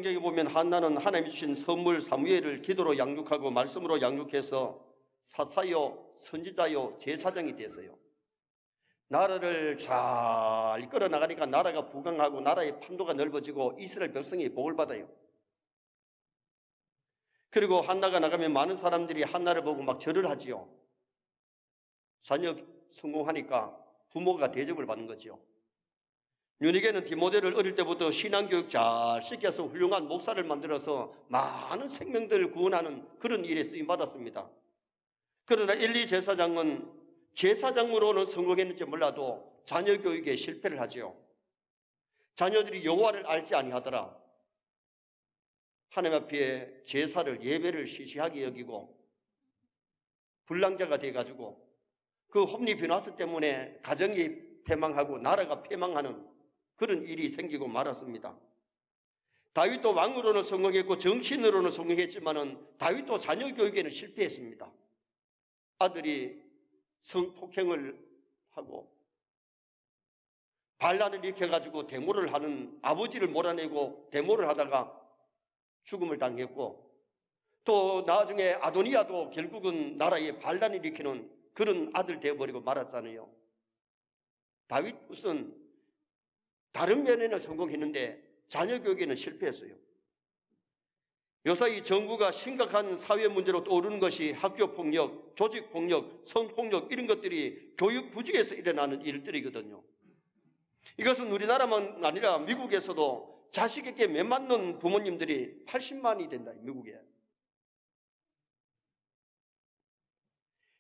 성경에 보면 한나는 하나님이 주신 선물 사무엘을 기도로 양육하고 말씀으로 양육해서 사사요, 선지자요, 제사장이 됐어요. 나라를 잘 이끌어 나가니까 나라가 부강하고 나라의 판도가 넓어지고 이스라엘 백성이 복을 받아요. 그리고 한나가 나가면 많은 사람들이 한나를 보고 막 절을 하지요. 자녀 성공하니까 부모가 대접을 받는 거지요. 유니게는 디모데를 어릴 때부터 신앙교육 잘 시켜서 훌륭한 목사를 만들어서 많은 생명들을 구원하는 그런 일에 쓰임받았습니다. 그러나 엘리 제사장은 제사장으로는 성공했는지 몰라도 자녀 교육에 실패를 하지요. 자녀들이 여호와를 알지 아니하더라. 하나님 앞에 제사를 예배를 시시하게 여기고 불량자가 돼가지고 그 홈리 비나스 때문에 가정이 패망하고 나라가 패망하는 그런 일이 생기고 말았습니다. 다윗도 왕으로는 성공했고 정치인으로는 성공했지만은 다윗도 자녀 교육에는 실패했습니다. 아들이 성폭행을 하고 반란을 일으켜가지고 데모를 하는 아버지를 몰아내고 데모를 하다가 죽음을 당했고 또 나중에 아도니아도 결국은 나라에 반란을 일으키는 그런 아들 되어버리고 말았잖아요. 다윗은 다른 면에는 성공했는데 자녀 교육에는 실패했어요. 요사이 정부가 심각한 사회 문제로 떠오르는 것이 학교폭력, 조직폭력, 성폭력 이런 것들이 교육 부족에서 일어나는 일들이거든요. 이것은 우리나라만 아니라 미국에서도 자식에게 매 맞는 부모님들이 80만이 된다. 미국에.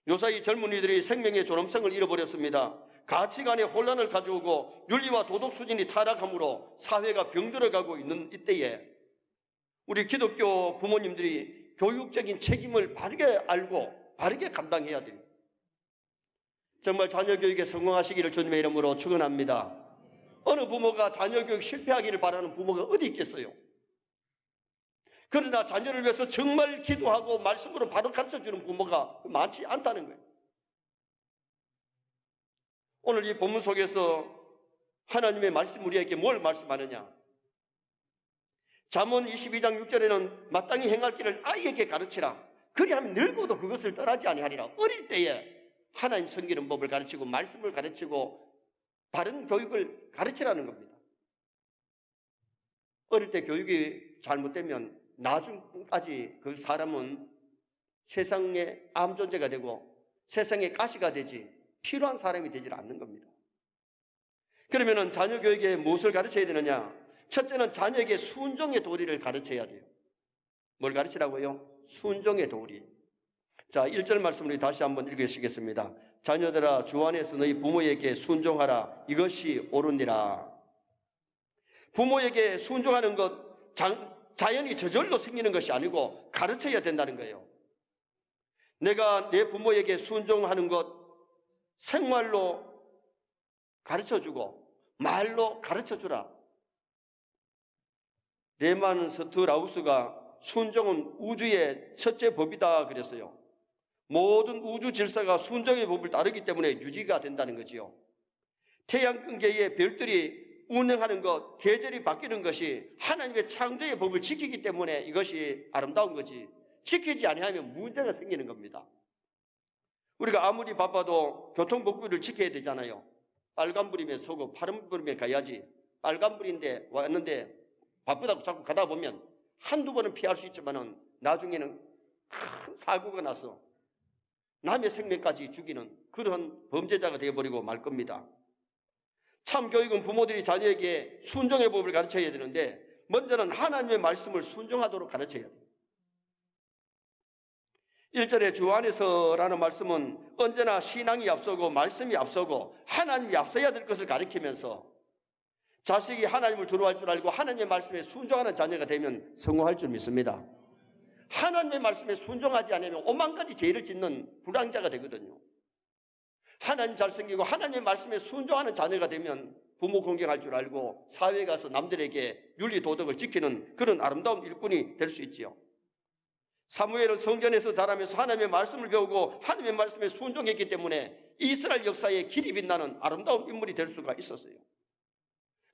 요사이 젊은이들이 생명의 존엄성을 잃어버렸습니다. 가치관의 혼란을 가져오고 윤리와 도덕 수준이 타락함으로 사회가 병들어가고 있는 이때에 우리 기독교 부모님들이 교육적인 책임을 바르게 알고 바르게 감당해야 돼요. 정말 자녀 교육에 성공하시기를 주님의 이름으로 축원합니다. 어느 부모가 자녀 교육 실패하기를 바라는 부모가 어디 있겠어요? 그러나 자녀를 위해서 정말 기도하고 말씀으로 바로 가르쳐주는 부모가 많지 않다는 거예요. 오늘 이 본문 속에서 하나님의 말씀 우리에게 뭘 말씀하느냐? 잠언 22장 6절에는 마땅히 행할 길을 아이에게 가르치라. 그리하면 늙어도 그것을 떠나지 아니하리라. 어릴 때에 하나님 섬기는 법을 가르치고 말씀을 가르치고 바른 교육을 가르치라는 겁니다. 어릴 때 교육이 잘못되면 나중까지 그 사람은 세상의 암 존재가 되고 세상의 가시가 되지 필요한 사람이 되질 않는 겁니다. 그러면 자녀 교육에 무엇을 가르쳐야 되느냐? 첫째는 자녀에게 순종의 도리를 가르쳐야 돼요. 뭘 가르치라고요? 순종의 도리. 자, 1절 말씀 우리 다시 한번 읽으시겠습니다. 자녀들아 주 안에서 너희 부모에게 순종하라. 이것이 옳으니라. 부모에게 순종하는 것 자연히 저절로 생기는 것이 아니고 가르쳐야 된다는 거예요. 내가 내 부모에게 순종하는 것 생활로 가르쳐주고 말로 가르쳐주라. 레만 스트라우스가 순종은 우주의 첫째 법이다 그랬어요. 모든 우주 질서가 순종의 법을 따르기 때문에 유지가 된다는 거지요. 태양근계의 별들이 운행하는 것, 계절이 바뀌는 것이 하나님의 창조의 법을 지키기 때문에 이것이 아름다운 거지, 지키지 아니하면 문제가 생기는 겁니다. 우리가 아무리 바빠도 교통법규를 지켜야 되잖아요. 빨간불이면 서고 파란불이면 가야지. 빨간불인데 왔는데 바쁘다고 자꾸 가다 보면 한두 번은 피할 수 있지만은 나중에는 큰 사고가 나서 남의 생명까지 죽이는 그런 범죄자가 되어버리고 말 겁니다. 참 교육은 부모들이 자녀에게 순종의 법을 가르쳐야 되는데 먼저는 하나님의 말씀을 순종하도록 가르쳐야 돼요. 1절에 주 안에서라는 말씀은 언제나 신앙이 앞서고 말씀이 앞서고 하나님이 앞서야 될 것을 가리키면서 자식이 하나님을 두려워할 줄 알고 하나님의 말씀에 순종하는 자녀가 되면 성공할 줄 믿습니다. 하나님의 말씀에 순종하지 않으면 오만 가지 죄를 짓는 불량자가 되거든요. 하나님 잘 섬기고 하나님의 말씀에 순종하는 자녀가 되면 부모 공경할 줄 알고 사회에 가서 남들에게 윤리 도덕을 지키는 그런 아름다운 일꾼이 될 수 있지요. 사무엘은 성전에서 자라면서 하나님의 말씀을 배우고 하나님의 말씀에 순종했기 때문에 이스라엘 역사에 길이 빛나는 아름다운 인물이 될 수가 있었어요.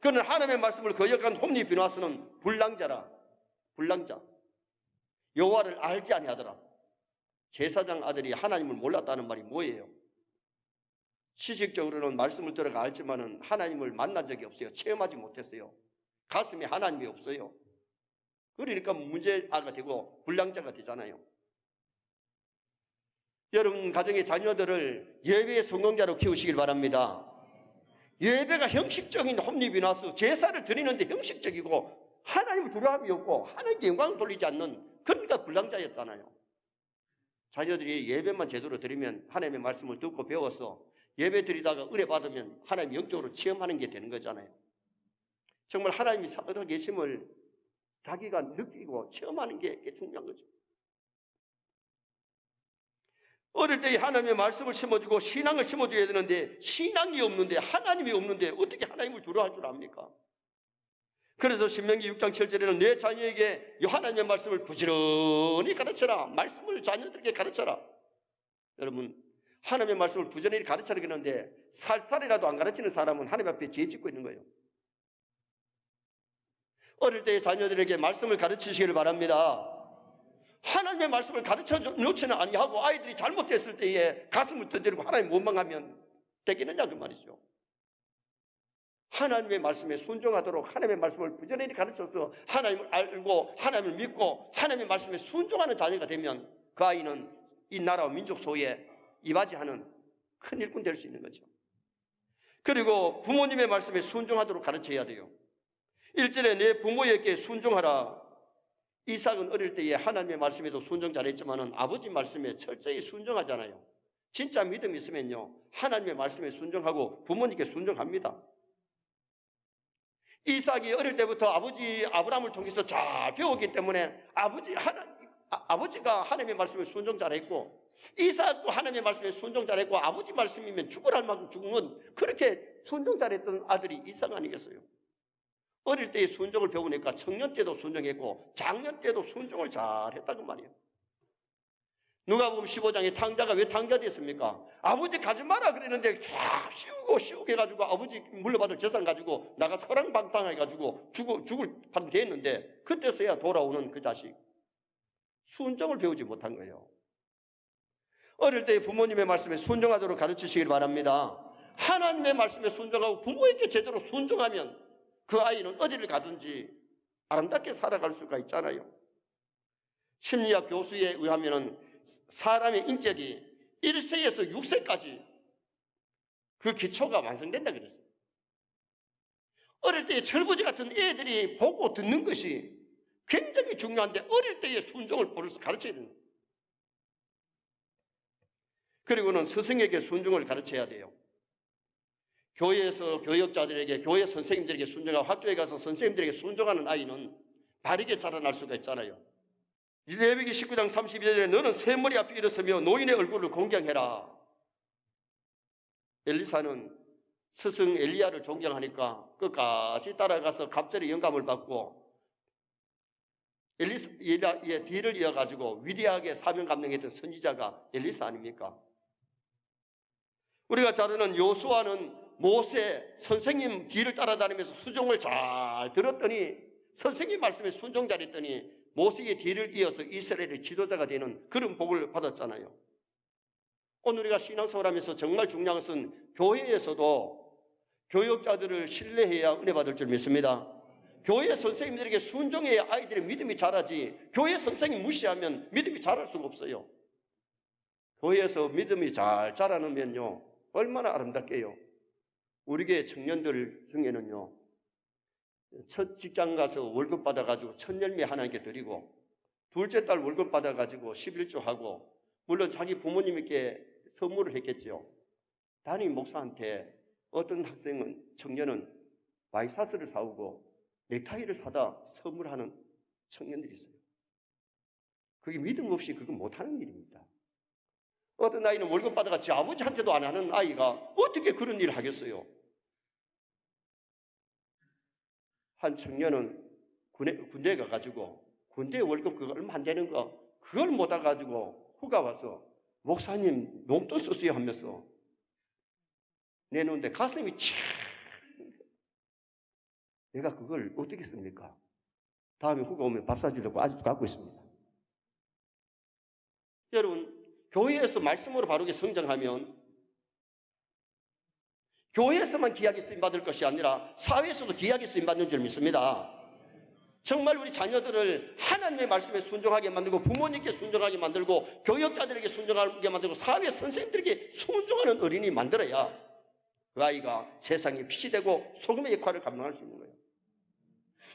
그는 하나님의 말씀을 거역한 홈리 비나스는 불량자라. 불량자. 여호와를 알지 아니하더라. 제사장 아들이 하나님을 몰랐다는 말이 뭐예요? 시식적으로는 말씀을 들어가 알지만은 하나님을 만난 적이 없어요. 체험하지 못했어요. 가슴에 하나님이 없어요. 그러니까 문제아가 되고 불량자가 되잖아요. 여러분 가정의 자녀들을 예배의 성공자로 키우시길 바랍니다. 예배가 형식적인 혼립이 나서 제사를 드리는데 형식적이고 하나님을 두려움이 없고 하나님께 영광을 돌리지 않는, 그러니까 불량자였잖아요. 자녀들이 예배만 제대로 드리면 하나님의 말씀을 듣고 배워서 예배 드리다가 은혜 받으면 하나님 영적으로 체험하는 게 되는 거잖아요. 정말 하나님이 살아계심을 자기가 느끼고 체험하는 게 중요한 거죠. 어릴 때 하나님의 말씀을 심어주고 신앙을 심어줘야 되는데 신앙이 없는데 하나님이 없는데 어떻게 하나님을 두려워할 줄 압니까? 그래서 신명기 6장 7절에는 내 자녀에게 하나님의 말씀을 부지런히 가르쳐라. 말씀을 자녀들에게 가르쳐라. 여러분 하나님의 말씀을 부지런히 가르쳐라 그러는데 살살이라도 안 가르치는 사람은 하나님 앞에 죄 짓고 있는 거예요. 어릴 때 자녀들에게 말씀을 가르치시기를 바랍니다. 하나님의 말씀을 가르쳐 놓지는 아니하고 아이들이 잘못됐을 때에 가슴을 두드리고 하나님 원망하면 되겠느냐 그 말이죠. 하나님의 말씀에 순종하도록 하나님의 말씀을 부지런히 가르쳐서 하나님을 알고 하나님을 믿고 하나님의 말씀에 순종하는 자녀가 되면 그 아이는 이 나라와 민족 소유에 이바지하는 큰 일꾼 될 수 있는 거죠. 그리고 부모님의 말씀에 순종하도록 가르쳐야 돼요. 1절에 내 부모에게 순종하라. 이삭은 어릴 때에 하나님의 말씀에도 순종 잘했지만은 아버지 말씀에 철저히 순종하잖아요. 진짜 믿음이 있으면요 하나님의 말씀에 순종하고 부모님께 순종합니다. 이삭이 어릴 때부터 아버지 아브라함을 통해서 잘 배웠기 때문에 아버지가 하나님의 말씀에 순종 잘했고 이삭도 하나님의 말씀에 순종 잘했고 아버지 말씀이면 죽으랄 만큼 죽으면 그렇게 순종 잘했던 아들이 이삭 아니겠어요? 어릴 때에 순종을 배우니까 청년 때도 순종했고 장년 때도 순종을 잘했다고 말이에요. 누가복음 15장에 탕자가 왜 탕자 됐습니까? 아버지 가지 마라 그랬는데 계속 쉬우고 해가지고 아버지 물려받을 재산 가지고 나가서 허랑방탕해가지고 죽을 판 됐는데 그때서야 돌아오는 그 자식. 순종을 배우지 못한 거예요. 어릴 때 부모님의 말씀에 순종하도록 가르치시길 바랍니다. 하나님의 말씀에 순종하고 부모에게 제대로 순종하면 그 아이는 어디를 가든지 아름답게 살아갈 수가 있잖아요. 심리학 교수에 의하면 사람의 인격이 1세에서 6세까지 그 기초가 완성된다 그랬어요. 어릴 때에 철부지 같은 애들이 보고 듣는 것이 굉장히 중요한데 어릴 때의 순종을 벌써 가르쳐야 됩니다. 그리고는 스승에게 순종을 가르쳐야 돼요. 교회에서 교역자들에게, 교회 선생님들에게 순종하고 학교에 가서 선생님들에게 순종하는 아이는 바르게 자라날 수가 있잖아요. 레위기 19장 32절에 너는 샘머리 앞에 일어서며 노인의 얼굴을 공경해라. 엘리사는 스승 엘리야를 존경하니까 끝까지 따라가서 갑절의 영감을 받고 엘리야의 뒤를 이어가지고 위대하게 사명 감당했던 선지자가 엘리사 아닙니까? 우리가 잘 아는 여호수아는 모세 선생님 뒤를 따라다니면서 수종을 잘 들었더니 선생님 말씀에 순종 잘했더니 모세의 뒤를 이어서 이스라엘의 지도자가 되는 그런 복을 받았잖아요. 오늘 우리가 신앙생활 하면서 정말 중요한 것은 교회에서도 교역자들을 신뢰해야 은혜 받을 줄 믿습니다. 교회 선생님들에게 순종해야 아이들의 믿음이 자라지 교회 선생님 무시하면 믿음이 자랄 수가 없어요. 교회에서 믿음이 잘 자라면요 얼마나 아름답게요. 우리 교회 청년들 중에는요 첫 직장 가서 월급 받아가지고 첫 열매 하나님께 드리고 둘째 딸 월급 받아가지고 11조 하고 물론 자기 부모님께 선물을 했겠죠. 담임 목사한테 어떤 학생은 청년은 와이사스를 사오고 넥타이를 사다 선물하는 청년들이 있어요. 그게 믿음 없이 그건 못하는 일입니다. 어떤 아이는 월급 받아가 지 아버지한테도 안 하는 아이가 어떻게 그런 일을 하겠어요? 한 청년은 군대에 가가지고 군대 월급 그거 얼마 안 되는 거 그걸 못 와가지고 휴가 와서 목사님 용돈 쓰세요 하면서 내놓는데 가슴이 참 내가 그걸 어떻게 씁니까? 다음에 후가 오면 밥 사주려고 아직도 갖고 있습니다. 여러분, 교회에서 말씀으로 바르게 성장하면 교회에서만 귀하게 쓰임받을 것이 아니라 사회에서도 귀하게 쓰임받는 줄 믿습니다. 정말 우리 자녀들을 하나님의 말씀에 순종하게 만들고 부모님께 순종하게 만들고 교역자들에게 순종하게 만들고 사회 선생님들에게 순종하는 어린이 만들어야 그 아이가 세상에 빛이 되고 소금의 역할을 감당할 수 있는 거예요.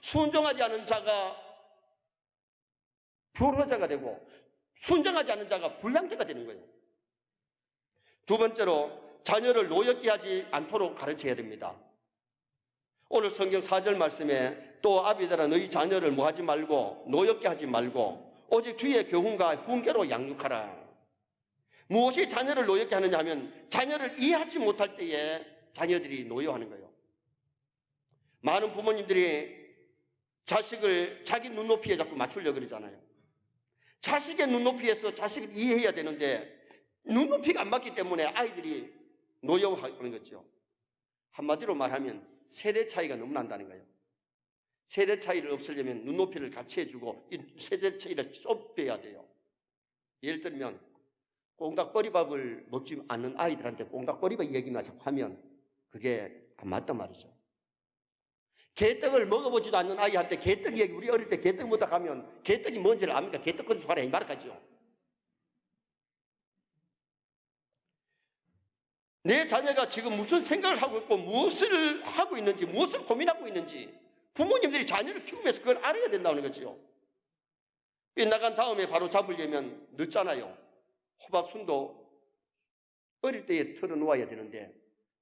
순종하지 않은 자가 불효자가 되고 순종하지 않은 자가 불량자가 되는 거예요. 두 번째로 자녀를 노엽게 하지 않도록 가르쳐야 됩니다. 오늘 성경 4절 말씀에 또 아비들아 너희 자녀를 뭐하지 말고 노엽게 하지 말고 오직 주의 교훈과 훈계로 양육하라. 무엇이 자녀를 노엽게 하느냐 하면 자녀를 이해하지 못할 때에 자녀들이 노여하는 거예요. 많은 부모님들이 자식을 자기 눈높이에 자꾸 맞추려고 그러잖아요. 자식의 눈높이에서 자식을 이해해야 되는데 눈높이가 안 맞기 때문에 아이들이 노여워하는 거죠. 한마디로 말하면 세대 차이가 너무 난다는 거예요. 세대 차이를 없애려면 눈높이를 같이 해주고 이 세대 차이를 좁혀야 돼요. 예를 들면 꽁닭버리밥을 먹지 않는 아이들한테 꽁닭버리밥 얘기만 자꾸 하면 그게 안 맞단 말이죠. 개떡을 먹어보지도 않는 아이한테 개떡 얘기, 우리 어릴 때 개떡 먹다 가면 개떡이 뭔지를 압니까? 개떡 건지 하라 이 말을 하죠. 내 자녀가 지금 무슨 생각을 하고 있고 무엇을 하고 있는지 무엇을 고민하고 있는지 부모님들이 자녀를 키우면서 그걸 알아야 된다는 거죠. 빗나간 다음에 바로 잡으려면 늦잖아요. 호박순도 어릴 때에 털어놓아야 되는데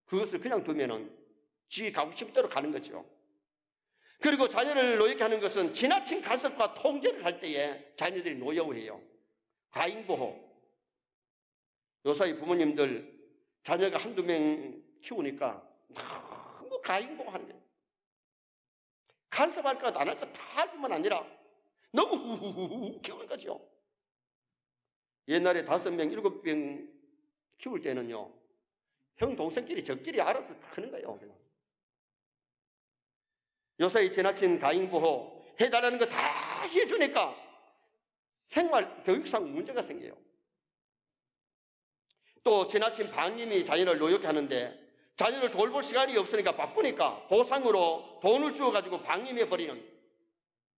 그것을 그냥 두면은 지 가고 싶은 대로 가는 거죠. 그리고 자녀를 노엽게 하는 것은 지나친 간섭과 통제를 할 때에 자녀들이 노여워해요. 과잉보호. 요사이 부모님들 자녀가 한두 명 키우니까 너무 과잉보호하는 거예요. 간섭할 것 안 할 것 다 할 뿐만 아니라 너무 후후후 키우는 거죠. 옛날에 5명, 7명 키울 때는요, 형, 동생끼리 저끼리 알아서 크는 거예요. 그냥. 요사이 지나친 과잉보호 해달라는 거 다 해주니까 생활, 교육상 문제가 생겨요. 또 지나친 방임이 자녀를 노엽게 하는데 자녀를 돌볼 시간이 없으니까 바쁘니까 보상으로 돈을 주어가지고 방임해버리는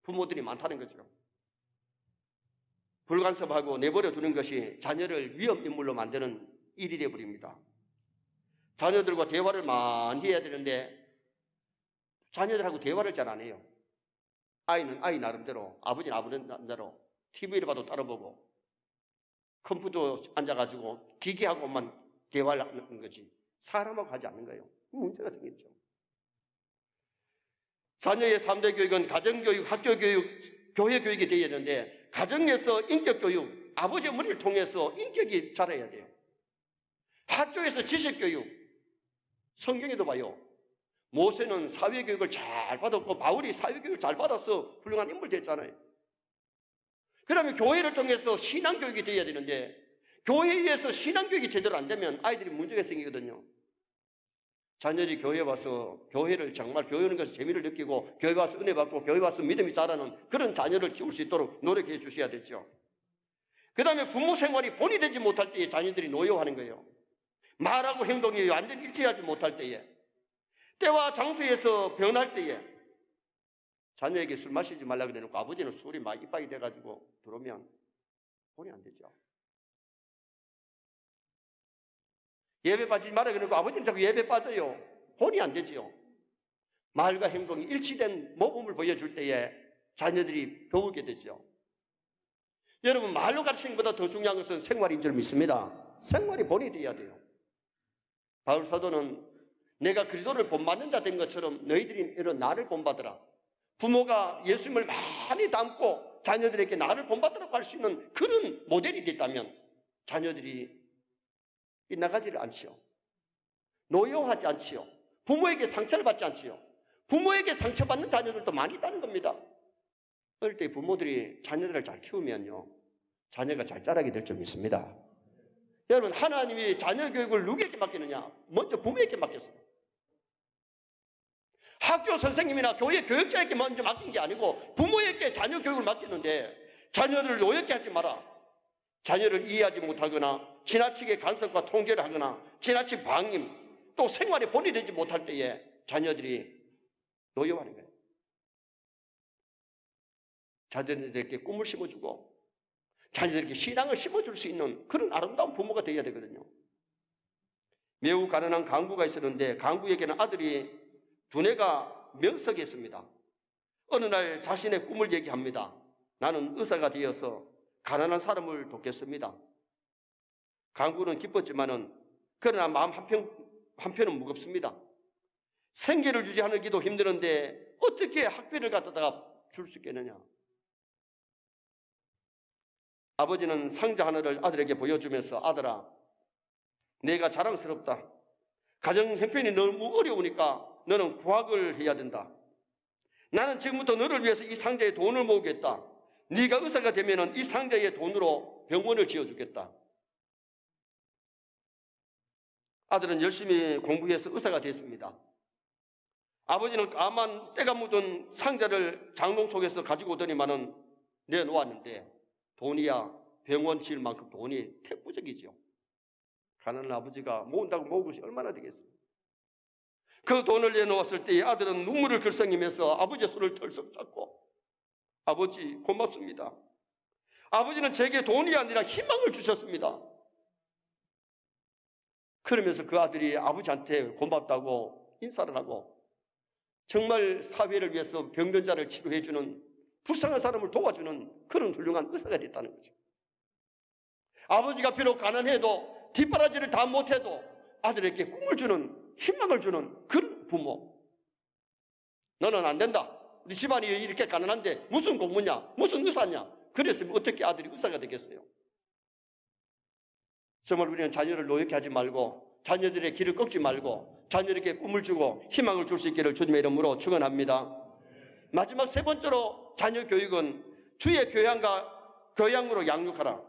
부모들이 많다는 거죠. 불간섭하고 내버려 두는 것이 자녀를 위험인물로 만드는 일이 되어버립니다. 자녀들과 대화를 많이 해야 되는데 자녀들하고 대화를 잘 안 해요. 아이는 아이 나름대로, 아버지는 아버지 나름대로 TV를 봐도 따라보고 컴퓨터 앉아가지고 기계하고만 대화를 하는 거지 사람하고 하지 않는 거예요. 문제가 생겼죠. 자녀의 3대 교육은 가정교육, 학교교육, 교회교육이 되어야 되는데 가정에서 인격교육, 아버지 어머니를 통해서 인격이 자라야 돼요. 학교에서 지식교육, 성경에도 봐요. 모세는 사회교육을 잘 받았고 바울이 사회교육을 잘 받아서 훌륭한 인물 됐잖아요. 그러면 교회를 통해서 신앙교육이 되어야 되는데 교회에서 신앙교육이 제대로 안 되면 아이들이 문제가 생기거든요. 자녀들이 교회에 와서 교회를 정말 교회하는 것에 재미를 느끼고 교회 와서 은혜 받고 교회 와서 믿음이 자라는 그런 자녀를 키울 수 있도록 노력해 주셔야 되죠. 그 다음에 부모 생활이 본이 되지 못할 때에 자녀들이 노여워하는 거예요. 말하고 행동이 완전히 일치하지 못할 때에, 때와 장소에서 변할 때에 자녀에게 술 마시지 말라고 해놓고 아버지는 술이 막 이빨이 돼가지고 들어오면 본이 안 되죠. 예배 빠지지 말라고 해놓고 아버지는 자꾸 예배 빠져요. 본이 안 되죠. 말과 행동이 일치된 모범을 보여줄 때에 자녀들이 배우게 되죠. 여러분, 말로 가르치는 것보다 더 중요한 것은 생활인 줄 믿습니다. 생활이 본이 되어야 돼요. 바울 사도는 내가 그리스도를 본받는 자 된 것처럼 너희들이 이런 나를 본받으라. 부모가 예수님을 많이 닮고 자녀들에게 나를 본받으라고 할 수 있는 그런 모델이 됐다면 자녀들이 빗나가지를 않지요. 노여워하지 않지요. 부모에게 상처를 받지 않지요. 부모에게 상처받는 자녀들도 많이 있다는 겁니다. 어릴 때 부모들이 자녀들을 잘 키우면요, 자녀가 잘 자라게 될 줄 믿습니다. 여러분, 하나님이 자녀 교육을 누구에게 맡기느냐? 먼저 부모에게 맡겼어요. 학교 선생님이나 교회 교육자에게 먼저 맡긴 게 아니고 부모에게 자녀 교육을 맡겼는데 자녀를 노엽게 하지 마라. 자녀를 이해하지 못하거나 지나치게 간섭과 통제를 하거나 지나친 방임 또 생활에 본인되지 못할 때에 자녀들이 노여워하는 거예요. 자녀들에게 꿈을 심어주고 자녀들에게 신앙을 심어줄 수 있는 그런 아름다운 부모가 되어야 되거든요. 매우 가난한 강부가 있었는데 강부에게는 아들이 두뇌가 명석했습니다. 어느 날 자신의 꿈을 얘기합니다. 나는 의사가 되어서 가난한 사람을 돕겠습니다. 강부는 기뻤지만은 그러나 마음 한편은 무겁습니다. 생계를 유지하기도 힘드는데 어떻게 학비를 갖다가 줄 수 있겠느냐. 아버지는 상자 하나를 아들에게 보여주면서 아들아, 내가 자랑스럽다. 가정 형편이 너무 어려우니까 너는 구학을 해야 된다. 나는 지금부터 너를 위해서 이 상자에 돈을 모으겠다. 네가 의사가 되면 이 상자의 돈으로 병원을 지어주겠다. 아들은 열심히 공부해서 의사가 됐습니다. 아버지는 까만 때가 묻은 상자를 장롱 속에서 가지고 오더니만은 내놓았는데 돈이야 병원 지을 만큼 돈이 태부적이죠. 가난한 아버지가 모은다고 모은 것이 얼마나 되겠어요. 그 돈을 내놓았을 때 아들은 눈물을 글썽이면서 아버지의 손을 털썩 잡고 아버지 고맙습니다. 아버지는 제게 돈이 아니라 희망을 주셨습니다. 그러면서 그 아들이 아버지한테 고맙다고 인사를 하고 정말 사회를 위해서 병변자를 치료해주는 불쌍한 사람을 도와주는 그런 훌륭한 의사가 됐다는 거죠. 아버지가 비록 가난해도 뒷바라지를 다 못해도 아들에게 꿈을 주는 희망을 주는 그런 부모. 너는 안 된다. 우리 집안이 이렇게 가난한데 무슨 공무냐 무슨 의사냐. 그랬으면 어떻게 아들이 의사가 되겠어요. 정말 우리는 자녀를 노엽게 하지 말고 자녀들의 길을 꺾지 말고 자녀에게 꿈을 주고 희망을 줄 수 있기를 주님의 이름으로 축원합니다. 마지막 세 번째로 자녀 교육은 주의 교양으로 양육하라.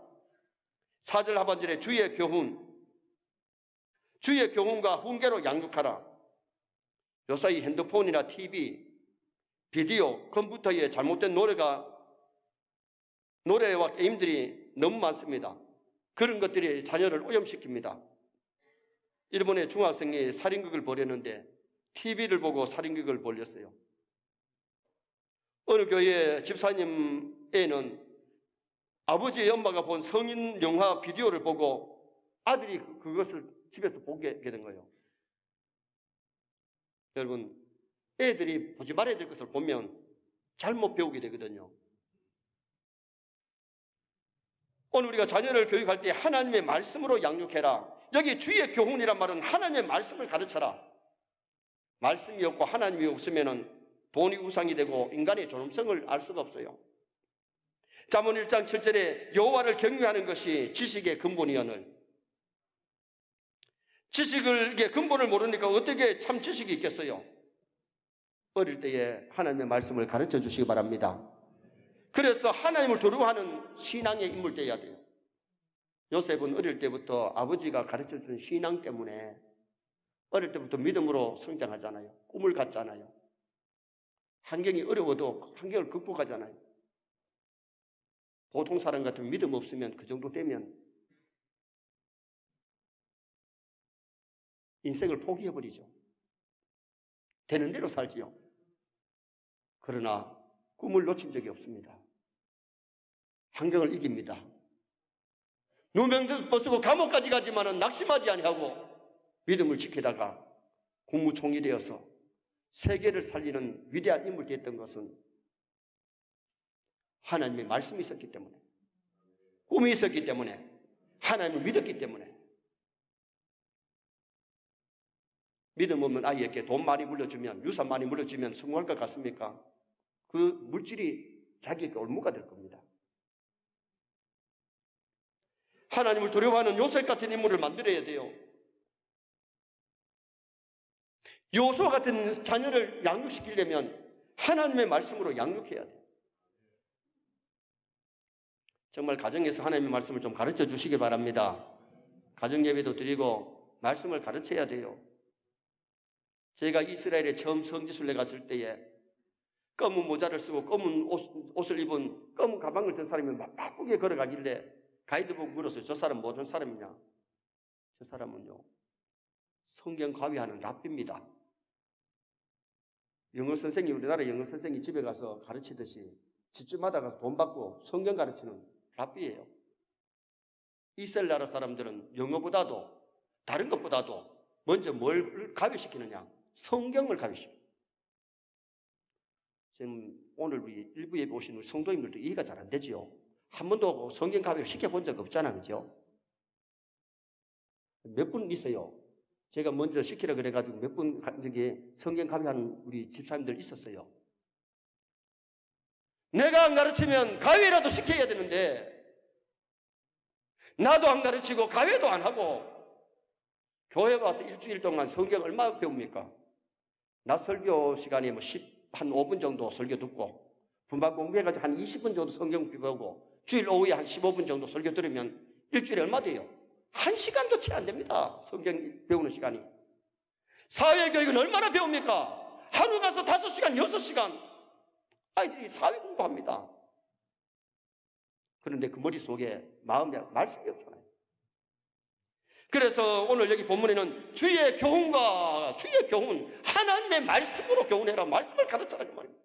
4절 하반절에 주의 교훈과 훈계로 양육하라. 요사이 핸드폰이나 TV, 비디오, 컴퓨터에 잘못된 노래와 게임들이 너무 많습니다. 그런 것들이 자녀를 오염시킵니다. 일본의 중학생이 살인극을 벌였는데 TV를 보고 살인극을 벌였어요. 어느 교회 집사님 애는 아버지의 엄마가 본 성인 영화 비디오를 보고 아들이 그것을 집에서 보게 된 거예요. 여러분, 애들이 보지 말아야 될 것을 보면 잘못 배우게 되거든요. 오늘 우리가 자녀를 교육할 때 하나님의 말씀으로 양육해라. 여기 주의 교훈이란 말은 하나님의 말씀을 가르쳐라. 말씀이 없고 하나님이 없으면 돈이 우상이 되고 인간의 존엄성을 알 수가 없어요. 잠언 1장 7절에 여호와를 경외하는 것이 지식의 근본이오늘. 지식의 근본을 모르니까 어떻게 참 지식이 있겠어요. 어릴 때에 하나님의 말씀을 가르쳐 주시기 바랍니다. 그래서 하나님을 두려워하는 신앙의 인물 되어야 돼요. 요셉은 어릴 때부터 아버지가 가르쳐 준 신앙 때문에 어릴 때부터 믿음으로 성장하잖아요. 꿈을 갖잖아요. 환경이 어려워도 환경을 극복하잖아요. 보통 사람 같은 믿음 없으면 그 정도 되면 인생을 포기해버리죠. 되는 대로 살지요. 그러나 꿈을 놓친 적이 없습니다. 환경을 이깁니다. 누명도 벗고 감옥까지 가지만은 낙심하지 아니하고 믿음을 지키다가 국무총리 되어서 세계를 살리는 위대한 인물이 됐던 것은 하나님의 말씀이 있었기 때문에, 꿈이 있었기 때문에, 하나님을 믿었기 때문에. 믿음 없는 아이에게 돈 많이 물려주면, 유산 많이 물려주면 성공할 것 같습니까? 그 물질이 자기에게 올무가 될 겁니다. 하나님을 두려워하는 요셉 같은 인물을 만들어야 돼요. 요셉 같은 자녀를 양육시키려면 하나님의 말씀으로 양육해야 돼요. 정말 가정에서 하나님의 말씀을 좀 가르쳐 주시기 바랍니다. 가정 예배도 드리고 말씀을 가르쳐야 돼요. 제가 이스라엘에 처음 성지순례 갔을 때에 검은 모자를 쓰고 검은 옷을 입은 검은 가방을 든 사람이 막 바쁘게 걸어가길래 가이드 보고 물었어요. 저 사람 무슨 사람이냐? 저 사람은요, 성경 가위하는 랍비입니다. 영어 선생이, 우리나라 영어 선생이 집에 가서 가르치듯이 집집마다 가서 돈 받고 성경 가르치는 랍비예요. 이스라엘 나라 사람들은 영어보다도 다른 것보다도 먼저 뭘 가위시키느냐? 성경을 가위시켜요. 지금 오늘 우리 일부에 오신 우리 성도님들도 이해가 잘 안 되지요. 한 번도 성경 가위를 시켜본 적 없잖아, 그죠? 몇 분 있어요. 제가 먼저 시키라 그래가지고 몇 분 성경 가위하는 우리 집사님들 있었어요. 내가 안 가르치면 가위라도 시켜야 되는데 나도 안 가르치고 가위도 안 하고 교회 와서 일주일 동안 성경 얼마 배웁니까? 낮 설교 시간에 한 5분 정도 설교 듣고 분반 공부해가지고 한 20분 정도 성경 배우고 주일 오후에 한 15분 정도 설교 들으면 일주일에 얼마 돼요? 1시간도 채 안 됩니다. 성경 배우는 시간이. 사회교육은 얼마나 배웁니까? 하루 가서 5시간, 6시간 아이들이 사회 공부합니다. 그런데 그 머릿속에 마음에 말씀이 없잖아요. 그래서 오늘 여기 본문에는 주의 교훈, 하나님의 말씀으로 교훈해라, 말씀을 가르쳐라 그 말입니다.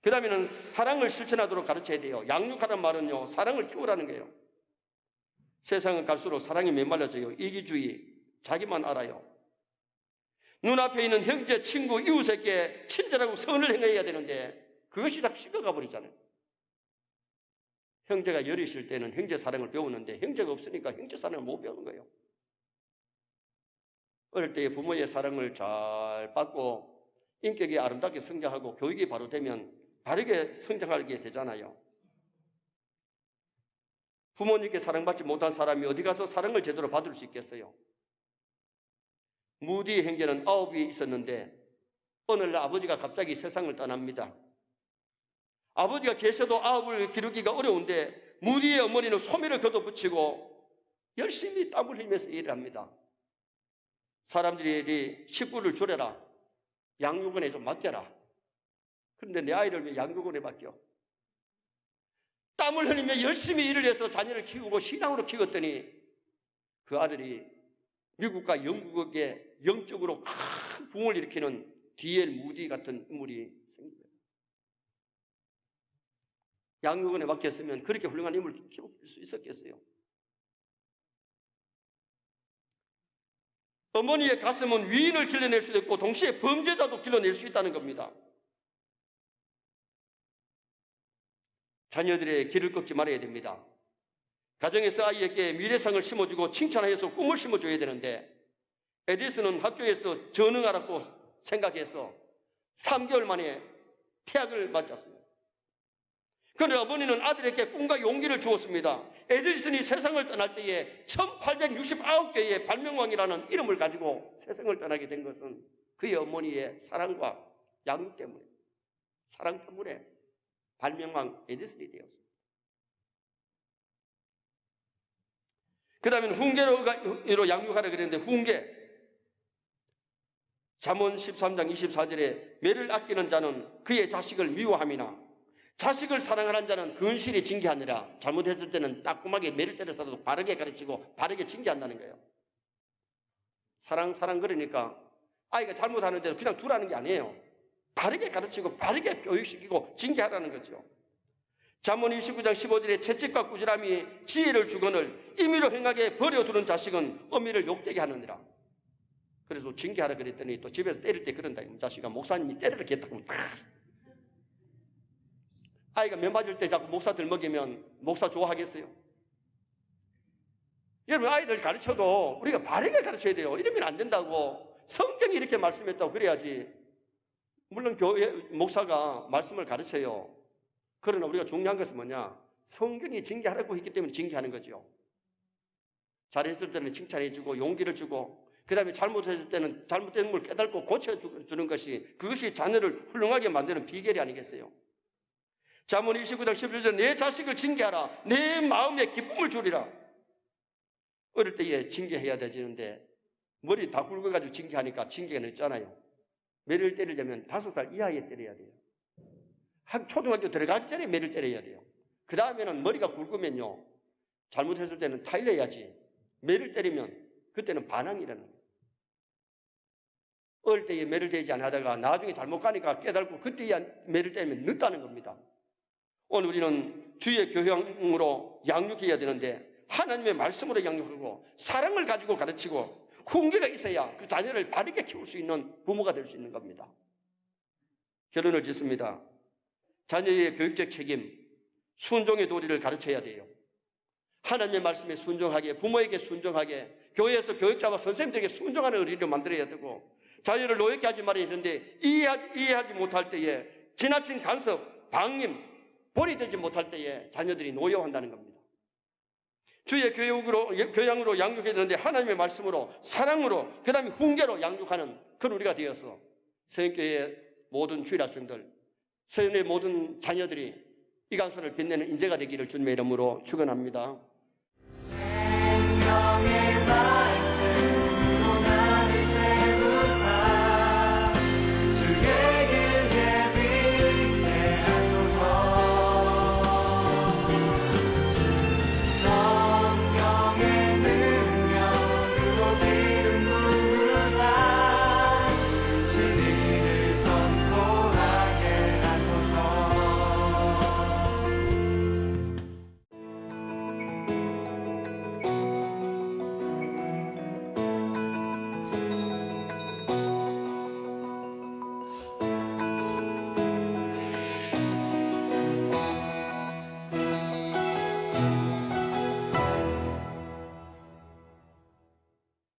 그 다음에는 사랑을 실천하도록 가르쳐야 돼요. 양육하라는 말은요, 사랑을 키우라는 거예요. 세상은 갈수록 사랑이 메말라져요. 이기주의, 자기만 알아요. 눈앞에 있는 형제, 친구, 이웃에게 친절하고 선을 행해야 되는데 그것이 다 식어가 버리잖아요. 형제가 여리실 때는 형제 사랑을 배우는데 형제가 없으니까 형제 사랑을 못 배우는 거예요. 어릴 때 부모의 사랑을 잘 받고 인격이 아름답게 성장하고 교육이 바로 되면 바르게 성장하게 되잖아요. 부모님께 사랑받지 못한 사람이 어디 가서 사랑을 제대로 받을 수 있겠어요? 무디의 형제는 9이 있었는데 어느 날 아버지가 갑자기 세상을 떠납니다. 아버지가 계셔도 9을 기르기가 어려운데 무디의 어머니는 소매를 걷어붙이고 열심히 땀을 흘리면서 일을 합니다. 사람들이 식구를 줄여라, 양육원에 좀 맡겨라. 그런데 내 아이를 왜 양육원에 맡겨? 땀을 흘리며 열심히 일을 해서 자녀를 키우고 신앙으로 키웠더니 그 아들이 미국과 영국에 영적으로 큰 붕을 일으키는 D.L. 무디 같은 인물이 생깁니다. 양육원에 맡겼으면 그렇게 훌륭한 인물을 키울 수 있었겠어요? 어머니의 가슴은 위인을 길러낼 수도 있고 동시에 범죄자도 길러낼 수 있다는 겁니다. 자녀들의 길을 꺾지 말아야 됩니다. 가정에서 아이에게 미래상을 심어주고 칭찬하여서 꿈을 심어줘야 되는데 에디슨은 학교에서 전응하라고 생각해서 3개월 만에 퇴학을 맞았습니다. 그런데 어머니는 아들에게 꿈과 용기를 주었습니다. 에디슨이 세상을 떠날 때에 1869개의 발명왕이라는 이름을 가지고 세상을 떠나게 된 것은 그의 어머니의 사랑과 양육 때문에, 사랑 때문에 발명왕 에디슨이 되었습니다. 그 다음에는 훈계로 양육하라 그랬는데 훈계, 잠언 13장 24절에 매를 아끼는 자는 그의 자식을 미워함이나 자식을 사랑하는 자는 근실히 징계하느라. 잘못했을 때는 따끔하게 매를 때려서도 바르게 가르치고 바르게 징계한다는 거예요. 사랑 그러니까 아이가 잘못하는데도 그냥 두라는 게 아니에요. 바르게 가르치고 바르게 교육시키고 징계하라는 거죠. 잠언 29장 15절에 채찍과 꾸지람이 지혜를 주거늘 임의로 행하게 버려두는 자식은 어미를 욕되게 하느니라. 그래서 징계하라 그랬더니 또 집에서 때릴 때 그런다. 자식아, 목사님이 때리라 했다고 아이가 매 맞을 때 자꾸 목사들 먹이면 목사 좋아하겠어요? 여러분, 아이들 가르쳐도 우리가 바르게 가르쳐야 돼요. 이러면 안 된다고. 성경이 이렇게 말씀했다고 그래야지. 물론 교회 목사가 말씀을 가르쳐요. 그러나 우리가 중요한 것은 뭐냐? 성경이 징계하라고 했기 때문에 징계하는 거죠. 잘했을 때는 칭찬해주고 용기를 주고, 그 다음에 잘못했을 때는 잘못된 걸 깨닫고 고쳐주는 것이, 그것이 자녀를 훌륭하게 만드는 비결이 아니겠어요? 잠언 29장 11절 내 자식을 징계하라. 내 마음에 기쁨을 주리라. 어릴 때에 징계해야 되는데 머리 다 굵어가지고 징계하니까 징계가 늦잖아요. 매를 때리려면 5살 이하에 때려야 돼요. 초등학교 들어가기 전에 매를 때려야 돼요. 그 다음에는 머리가 굵으면요, 잘못했을 때는 타일러야지. 매를 때리면 그때는 반항이라는 거예요. 어릴 때에 매를 대지 않다가 나중에 잘못 가니까 깨달고 그때야 매를 때리면 늦다는 겁니다. 오늘 우리는 주의 교양으로 양육해야 되는데 하나님의 말씀으로 양육하고 사랑을 가지고 가르치고 훈계가 있어야 그 자녀를 바르게 키울 수 있는 부모가 될 수 있는 겁니다. 결론을 짓습니다. 자녀의 교육적 책임, 순종의 도리를 가르쳐야 돼요. 하나님의 말씀에 순종하게, 부모에게 순종하게, 교회에서 교육자와 선생님들에게 순종하는 어린이를 만들어야 되고, 자녀를 노엽게 하지 말아야 되는데 이해하지 못할 때에 지나친 간섭, 방임, 본이 되지 못할 때에 자녀들이 노여워한다는 겁니다. 주의 교양으로 양육했는데 하나님의 말씀으로, 사랑으로, 그 다음에 훈계로 양육하는 그런 우리가 되어서 서영교회의 모든 주일 학생들, 서영의 모든 자녀들이 이 강선을 빛내는 인재가 되기를 주님의 이름으로 축원합니다.